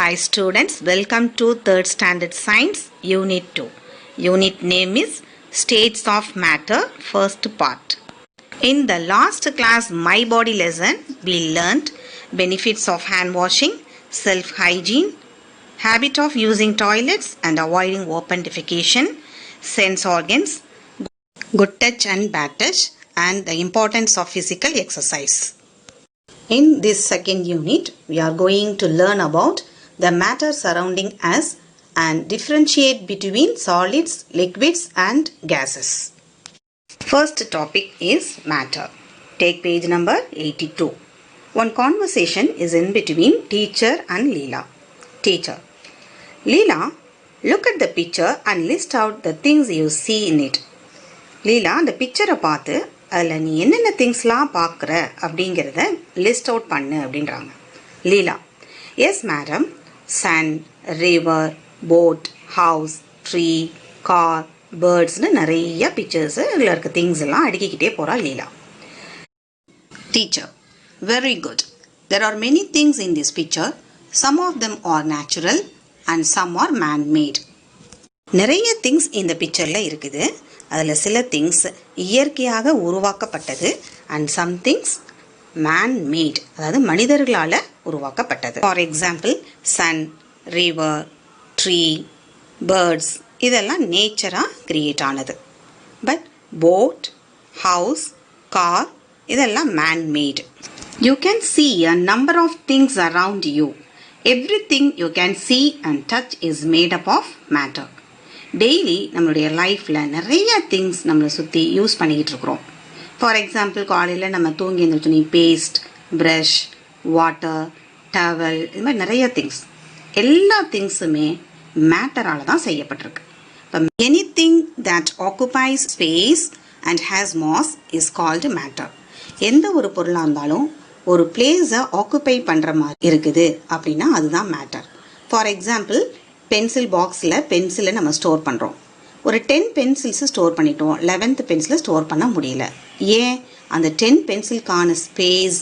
Hi students, welcome to 3rd Standard Science Unit 2. Unit name is States of Matter, first part. In the last class My Body lesson, we learnt benefits of hand washing, self-hygiene, habit of using toilets and avoiding open defecation, sense organs, good touch and bad touch, and the importance of physical exercise. In this second unit, we are going to learn about the matter surrounding us and differentiate between solids, liquids and gases. First topic is matter. Take page number 82. One conversation is in between teacher and Leela. Teacher: Leela, look at the picture and list out the things you see in it. Leela, the picture பார்த்து அதில் நீ என்னென்ன திங்ஸ்லாம் பார்க்குற அப்படிங்கிறத list out பண்ணு அப்படின்றாங்க. Leela: yes madam, sun, river, boat, house, tree, car, பேர்ட்ஸ்னு நிறைய பிக்சர்ஸு இதில் இருக்க திங்ஸ் எல்லாம் அடுக்கிக்கிட்டே போகிறா Leela. Teacher: very good. There are many things in this picture. Some of them are natural and some are manmade. நிறைய திங்ஸ் இந்த பிக்சரில் இருக்குது. அதில் சில திங்ஸ் இயற்கையாக உருவாக்கப்பட்டது அண்ட் சம் திங்ஸ் மேன்மேட், அதாவது மனிதர்களால் உருவாக்கப்பட்டது. For example sun, river, tree, birds இதெல்லாம் நேச்சராக கிரியேட் ஆனது. பட் போட், ஹவுஸ், கார் இதெல்லாம் manmade. You can see a number of things around you. Everything you can see and touch is made up of matter. Daily நம்மளுடைய லைஃப்பில் நிறைய things நம்மளை சுற்றி use பண்ணிக்கிட்டு இருக்கிறோம். ஃபார் எக்ஸாம்பிள் காலையில் நம்ம தூங்கி எழுந்திரிச்சோன்னே பேஸ்ட், ப்ரஷ், வாட்டர், டவல், இது மாதிரி நிறைய திங்ஸ், எல்லா திங்ஸுமே மேட்டரால் தான் செய்யப்பட்டிருக்கு. இப்போ any thing that occupies space and has mass is called matter. எந்த ஒரு பொருளாக இருந்தாலும் ஒரு பிளேஸை ஆக்குபை பண்ணுற மாதிரி இருக்குது அப்படின்னா அதுதான் மேட்டர். ஃபார் எக்ஸாம்பிள் பென்சில் பாக்ஸில் பென்சிலை நம்ம ஸ்டோர் பண்ணுறோம். ஒரு 10 பென்சில்ஸு ஸ்டோர் பண்ணிட்டோம், 11th பென்சிலை ஸ்டோர் பண்ண முடியல. ஏன்? அந்த 10 பென்சிலுக்கான ஸ்பேஸ்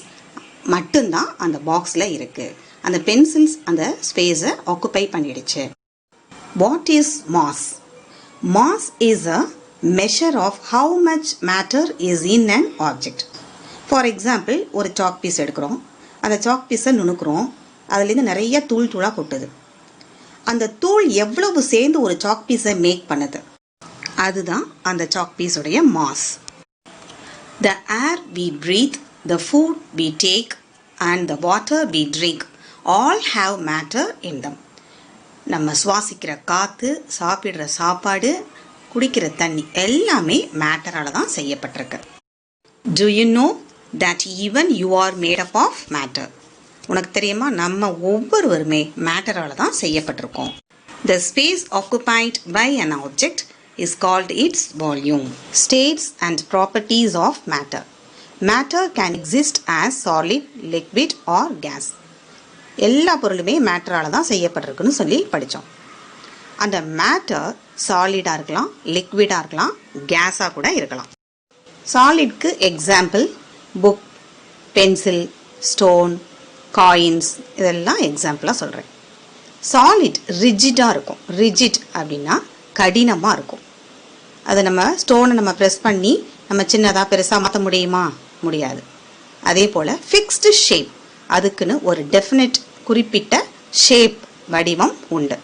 மட்டும்தான் அந்த பாக்ஸில் இருக்குது. அந்த பென்சில்ஸ் அந்த ஸ்பேஸை ஆக்குபை பண்ணிடுச்சு. What is mass? Mass is a measure of how much matter is in an object. For example ஒரு சாக் பீஸ் எடுக்கிறோம், அந்த சாக் பீஸை நுணுக்கிறோம், அதுலேருந்து நிறைய தூள் தூளாக கொட்டுது. அந்த தூள் எவ்வளவு சேர்ந்து ஒரு சாக் பீஸை மேக் பண்ணுது, அதுதான் அந்த சாக் பீஸுடைய mass. The air we breathe, the food we take and the water we drink all have matter in them. நம்ம சுவாசிக்கிற காற்று, சாப்பிட்ற சாப்பாடு, குடிக்கிற தண்ணி எல்லாமே மேட்டரால் தான் செய்யப்பட்டிருக்கு. Do you know that even you are made up of matter? உனக்கு தெரியுமா, நம்ம ஒவ்வொருவருமே மேட்டரால் தான் செய்யப்பட்டிருக்கோம். The space occupied by an object is called its volume. States and properties of matter. Matter can exist as solid, liquid or gas. எல்லா பொருளுமே மேட்டரால் தான் செய்யப்பட்டிருக்குன்னு சொல்லி படித்தோம். அந்த மேட்டர் சாலிடாக இருக்கலாம், லிக்விடாக இருக்கலாம், கேஸாக கூட இருக்கலாம். சாலிட்க்கு example book, pencil, stone, coins இதெல்லாம் எக்ஸாம்பிளாக சொல்கிறேன். சாலிட் ரிஜிடாக இருக்கும். ரிஜிட் அப்படின்னா கடினமாக இருக்கும். அதை நம்ம ஸ்டோனை நம்ம ப்ரெஸ் பண்ணி நம்ம சின்னதாக பெருசாக மாற்ற முடியுமா? முடியாது. அதே போல் ஃபிக்ஸ்டு ஷேப், அதுக்குன்னு ஒரு டெஃபினட் குறிப்பிட்ட ஷேப் வடிவம் உண்டு.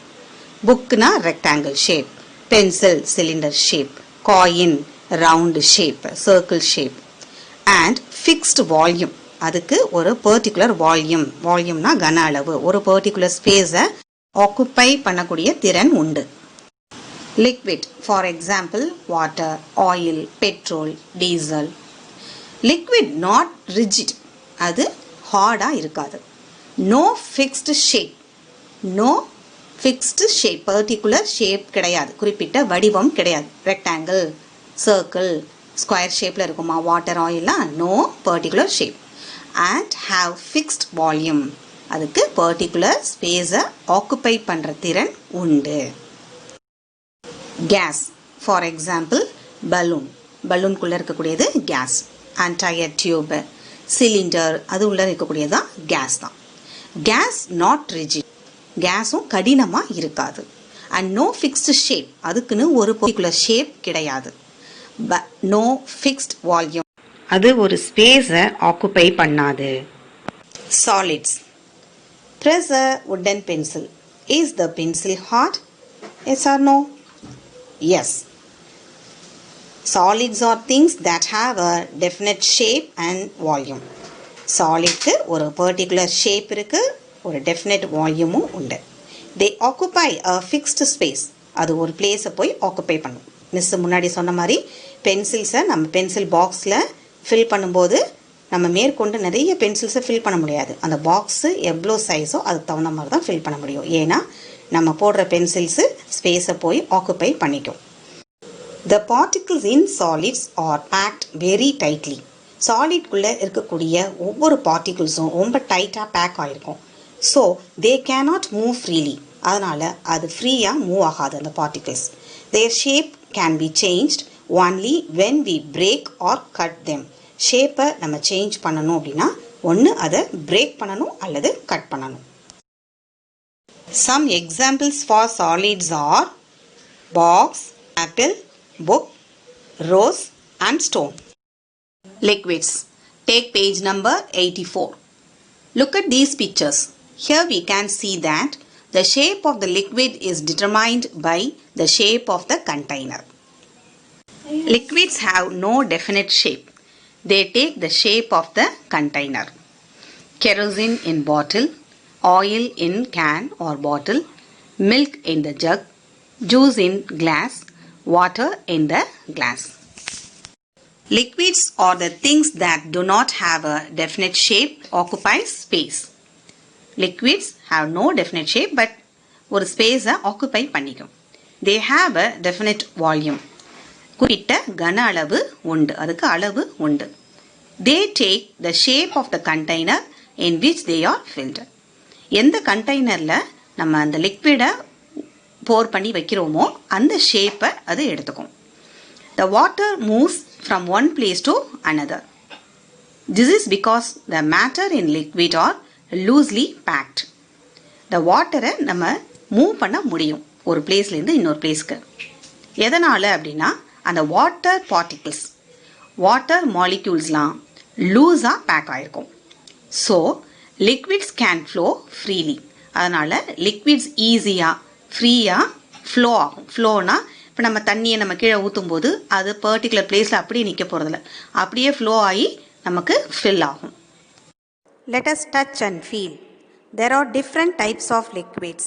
புக்குனா rectangle shape, pencil cylinder shape, coin round shape, circle shape. And fixed volume, அதுக்கு ஒரு பர்டிகுலர் வால்யூம்னா கன அளவு, ஒரு பர்டிகுலர் ஸ்பேஸை ஆக்குப்பை பண்ணக்கூடிய திறன் உண்டு. Liquid for example water, oil, petrol, diesel. Liquid not rigid, அது ஹார்டாக இருக்காது. No fixed shape, no fixed shape, particular shape கிடையாது, குறிப்பிட்ட வடிவம் கிடையாது. ரெக்டாங்கிள், சர்க்கிள், ஸ்கொயர் ஷேப்பில் இருக்குமா வாட்டர், ஆயிலாம்? No particular shape. And have fixed volume, அதுக்கு பர்டிகுலர் ஸ்பேஸை ஆக்குப்பை பண்ணுற திறன் உண்டு. கேஸ் ஃபார் எக்ஸாம்பிள் பலூன், பலூனுக்குள்ளே இருக்கக்கூடியது கேஸ். அன்டயர் டியூப், சிலிண்டர் அது உள்ளே இருக்கக்கூடியது தான் கேஸ் தான். கேஸ் நாட் ரிஜிட், கேஸும் கடினமாக இருக்காது. அண்ட் நோ ஃபிக்ஸ்டு ஷேப், அதுக்குன்னு ஒரு பர்டிகுலர் ஷேப் கிடையாது. நோ ஃபிக்ஸ்ட் வால்யூம், அது ஒரு ஸ்பேஸை ஆக்குபை பண்ணாது. Solids. Press a wooden pencil. Is the pencil hard? Yes or no? Yes. Solids are things that have a definite shape and volume. Solidக்கு ஒரு particular shape இருக்கு, ஒரு definite volumeும் உண்டு. They occupy a fixed space. அது ஒரு பிளேஸை போய் occupy பண்ணும். Miss முன்னாடி சொன்ன மாதிரி பென்சில்ஸை நம்ம பென்சில் பாக்ஸில் ஃபில் பண்ணும்போது நம்ம மேற்கொண்டு நிறைய பென்சில்ஸை ஃபில் பண்ண முடியாது. அந்த பாக்ஸு எவ்வளோ சைஸோ அதுக்கு தகுந்த மாதிரி தான் ஃபில் பண்ண முடியும். ஏன்னா நம்ம போடுற பென்சில்ஸு ஸ்பேஸை போய் ஆக்குபை பண்ணிக்கும். The particles in solids are packed very tightly. சாலிட்குள்ளே இருக்கக்கூடிய ஒவ்வொரு பார்ட்டிகிள்ஸும் ரொம்ப டைட்டாக பேக் ஆகிருக்கும். So they cannot move freely, அதனால் அது ஃப்ரீயாக மூவ் ஆகாது அந்த particles. Their shape can be changed only when we break or cut them. ஷேப்பை நம்ம சேஞ்ச் பண்ணணும் அப்படின்னா ஒன்று அதை பிரேக் பண்ணணும் அல்லது கட் பண்ணணும். Some examples for solids are box, apple, book, rose and stone. Liquids. Take page number 84. Look at these pictures. Here we can see that the shape of the liquid is determined by the shape of the container. Liquids have no definite shape. They take the shape of the container. Kerosene in bottle, oil in can or bottle, milk in the jug, juice in glass, water in the glass. Liquids are the things that do not have a definite shape, occupy space. Liquids have no definite shape but ஒரு ஸ்பேஸை occupy பண்ணிக்கும். They have a definite volume. குறிப்பிட்ட கன அளவு உண்டு, அதுக்கு அளவு உண்டு. They take the shape of the container in which they are filled. எந்த கண்டெய்னரில் நம்ம அந்த லிக்விடை போர் பண்ணி வைக்கிறோமோ அந்த ஷேப்பை அது எடுத்துக்கும். The water moves from one place to another. This is because the matter in liquid are loosely packed. The water நம்ம மூவ் பண்ண முடியும் ஒரு பிளேஸ்லேருந்து இன்னொரு பிளேஸ்க்கு. எதனால் அப்படின்னா அந்த வாட்டர் பார்ட்டிகிள்ஸ், வாட்டர் மாலிக்யூல்ஸ்லாம் லூஸாக பேக் ஆகிருக்கும். So liquids can flow freely. அதனால் லிக்விட்ஸ் ஈஸியாக ஃப்ரீயாக ஃப்ளோ ஆகும். ஃப்ளோனா இப்போ நம்ம தண்ணியை நம்ம கீழே ஊற்றும் போது அது பர்டிகுலர் பிளேஸில் அப்படியே நிற்க போகிறதில்ல, அப்படியே ஃப்ளோ ஆகி நமக்கு ஃபில் ஆகும். Let us touch and feel. There are different types of liquids.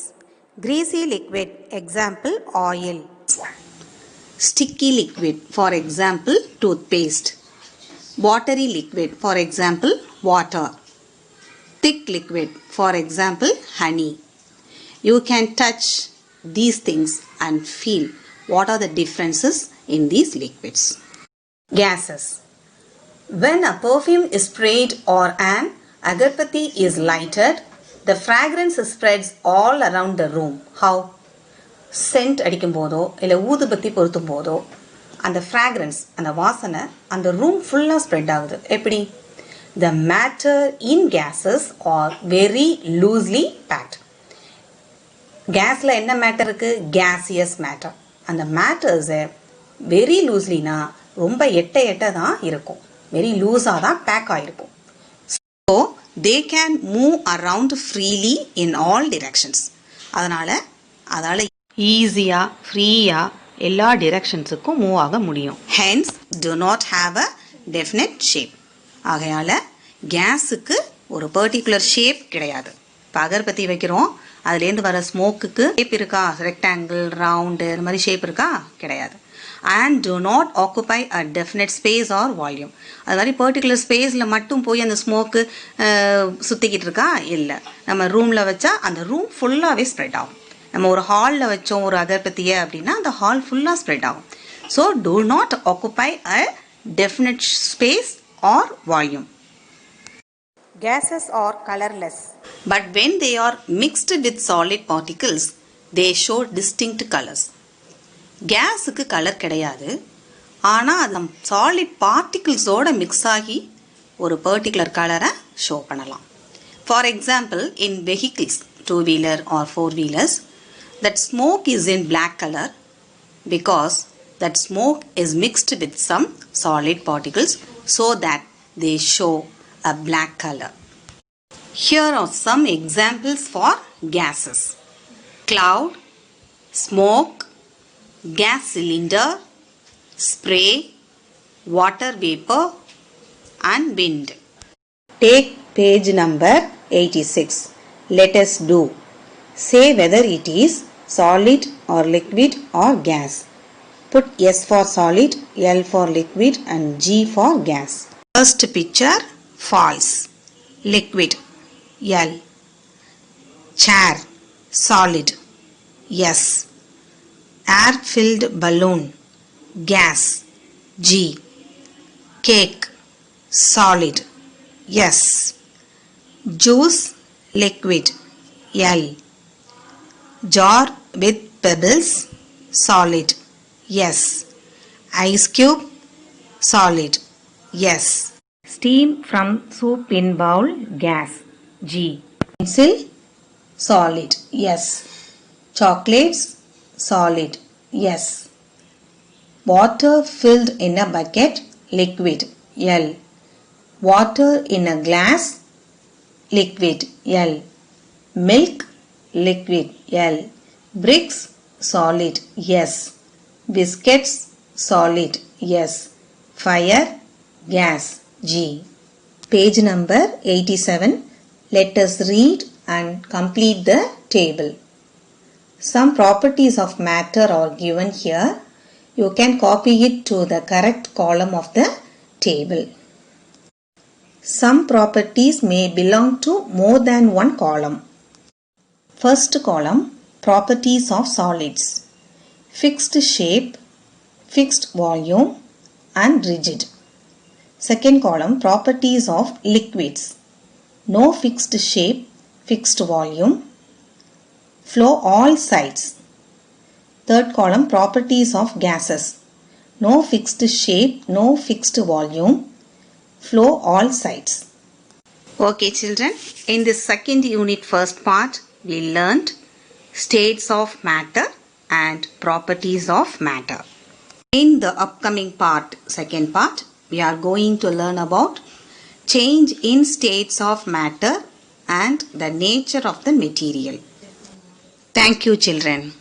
Greasy liquid, example oil. Sticky liquid, for example toothpaste. Watery liquid, for example water. Thick liquid, for example honey. You can touch these things and feel what are the differences in these liquids. Gases. When a perfume is sprayed or an agarbatti is lighted, the fragrance spreads all around the room. How? Scent அடிக்கும் போதோ இல்லை ஊதுபத்தி பொருத்தும் போதோ அந்த fragrance, அந்த வாசனை அந்த ரூம் ஃபுல்லாக ஸ்ப்ரெட் ஆகுது. எப்படி? The matter in gases are very loosely packed. கேஸில் என்ன மேட்டர் இருக்குது? Gaseous matter. அந்த மேட்டர்ஸை வெரி லூஸ்லினா ரொம்ப எட்ட தான் இருக்கும், வெரி லூஸாக தான் பேக் ஆகிருக்கும். So they can move around freely in all directions. அதால் ஈஸியாக ஃப்ரீயாக எல்லா டிரெக்ஷன்ஸுக்கும் மூவ் ஆக முடியும். Hence do not have a definite shape. ஆகையால் கேஸுக்கு ஒரு பர்டிகுலர் ஷேப் கிடையாது. இப்போ அகர்பத்தி வைக்கிறோம், அதுலேருந்து வர ஸ்மோக்குக்கு ஷேப் இருக்கா? ரெக்டாங்கிள், ரவுண்டு, இந்த மாதிரி ஷேப் இருக்கா? கிடையாது. And do not occupy a definite space or volume. அது மாதிரி பர்டிகுலர் ஸ்பேஸில் மட்டும் போய் அந்த ஸ்மோக்கு சுற்றிக்கிட்டு இருக்கா? இல்லை. நம்ம ரூமில் வச்சா அந்த ரூம் ஃபுல்லாகவே ஸ்ப்ரெட் ஆகும். நம்ம ஒரு ஹாலில் வச்சோம் ஒரு அகர்பத்தியை அப்படின்னா அந்த ஹால் ஃபுல்லாக ஸ்ப்ரெட் ஆகும். So do not occupy a definite space or volume. Gases are colorless. But when they are mixed with solid particles, they show distinct colors. கேஸுக்கு கலர் கிடையாது, ஆனால் அது சாலிட் பார்ட்டிகிள்ஸோடு மிக்ஸ் ஆகி ஒரு பர்டிகுலர் கலரை ஷோ பண்ணலாம். For example in vehicles, two-wheeler or four-wheelers, that smoke is in black color because that smoke is mixed with some solid particles so that they show a black color. Here are some examples for gases: cloud, smoke, gas cylinder, spray, water vapor and wind. Take page number 86. Let us do. Say whether it is solid or liquid or gas. Put S for solid, L for liquid and G for gas. First picture, false. Liquid, L. Chair, solid, S. Air-filled balloon, gas, G. Cake, solid, S. Juice, liquid, L. Jar with pebbles, solid, S. Ice cube, solid, S. Steam from soup in bowl, gas, G. Pencil, solid, S. Chocolates, solid, S. Water filled in a bucket, liquid, L. Water in a glass, liquid, L. Milk, liquid, L. Bricks, solid, S. Biscuits, solid, S. Fire, gas, G. Page number 87. Let us read and complete the table. Some properties of matter are given here. You can copy it to the correct column of the table. Some properties may belong to more than one column. First column, properties of solids: fixed shape, fixed volume and rigid. Second column, properties of liquids: no fixed shape, fixed volume, flow all sides. Third column, properties of gases: no fixed shape, no fixed volume, flow all sides. Okay children, in this second unit first part, we learned states of matter and properties of matter. In the upcoming part, second part, we are going to learn about change in states of matter and the nature of the material. Thank you children.